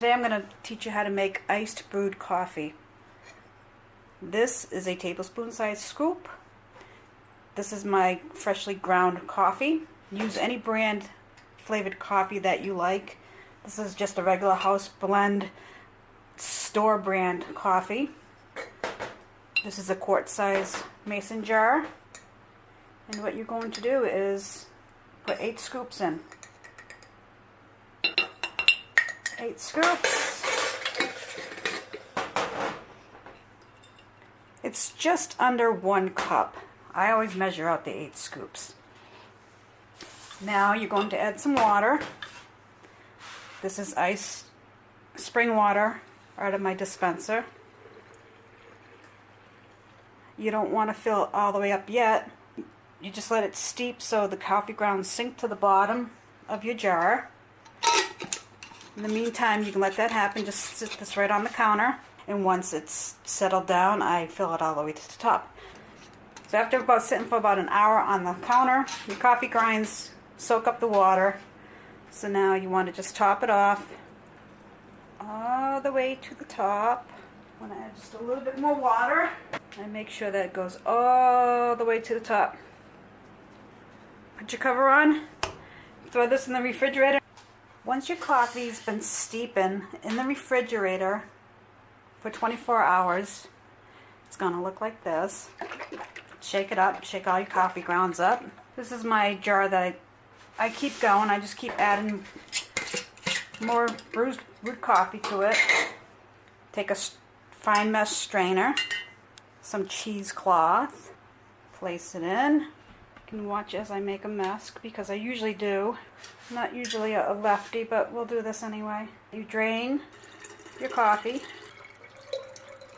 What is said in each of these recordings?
Today I'm going to teach you how to make iced brewed coffee. This is a tablespoon size scoop. This is my freshly ground coffee. Use any brand flavored coffee that you like. This is just a regular house blend store brand coffee. This is a quart size mason jar. And what you're going to do is put 8 scoops in. 8 scoops. It's just under 1 cup. I always measure out the 8 scoops. Now you're going to add some water. This is ice spring water out of my dispenser. You don't want to fill it all the way up yet. You just let it steep so the coffee grounds sink to the bottom of your jar. In the meantime, you can let that happen. Just sit this right on the counter, and once it's settled down, I fill it all the way to the top. So after sitting for about an hour on the counter, your coffee grinds soak up the water. So now you want to just top it off all the way to the top. I'm going to add just a little bit more water and make sure that it goes all the way to the top. Put your cover on, throw this in the refrigerator. Once your coffee's been steeping in the refrigerator for 24 hours, it's going to look like this. Shake it up, shake all your coffee grounds up. This is my jar that I keep going. I just keep adding more brewed coffee to it. Take a fine mesh strainer, some cheesecloth, place it in. You can watch as I make a mess because I usually do. I'm not usually a lefty, but we'll do this anyway. You drain your coffee.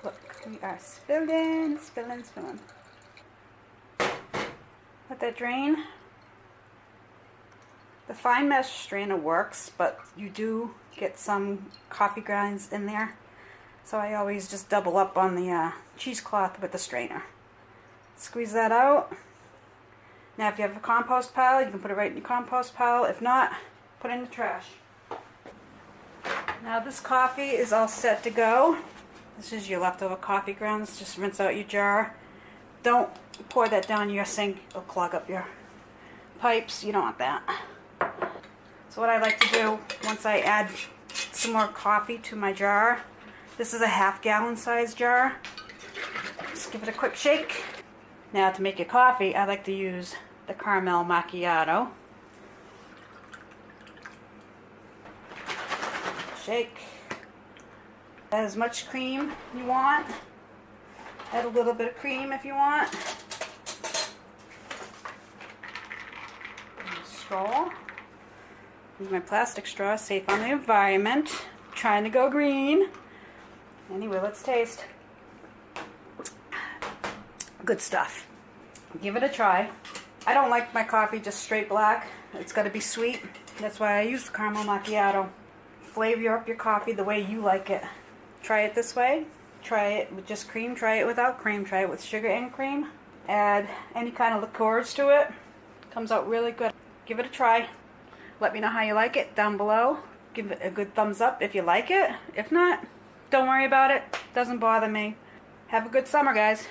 Look, we are spilling. Let that drain. The fine mesh strainer works, but you do get some coffee grinds in there. So I always just double up on the cheesecloth with the strainer. Squeeze that out. Now if you have a compost pile, you can put it right in your compost pile. If not, put it in the trash. Now this coffee is all set to go. This is your leftover coffee grounds. Just rinse out your jar. Don't pour that down your sink. It'll clog up your pipes. You don't want that. So what I like to do, once I add some more coffee to my jar, this is a half-gallon size jar. Just give it a quick shake. Now to make your coffee, I like to use the caramel macchiato. Shake. Add as much cream you want. Add a little bit of cream if you want. Straw. Use my plastic straw, safe on the environment. Trying to go green. Anyway, let's taste. Good stuff. Give it a try. I don't like my coffee just straight black. It's got to be sweet. That's why I use the caramel macchiato. Flavor up your coffee the way you like it. Try it this way. Try it with just cream. Try it without cream. Try it with sugar and cream. Add any kind of liqueurs to it. Comes out really good. Give it a try. Let me know how you like it down below. Give it a good thumbs up if you like it. If not, don't worry about it. Doesn't bother me. Have a good summer, guys.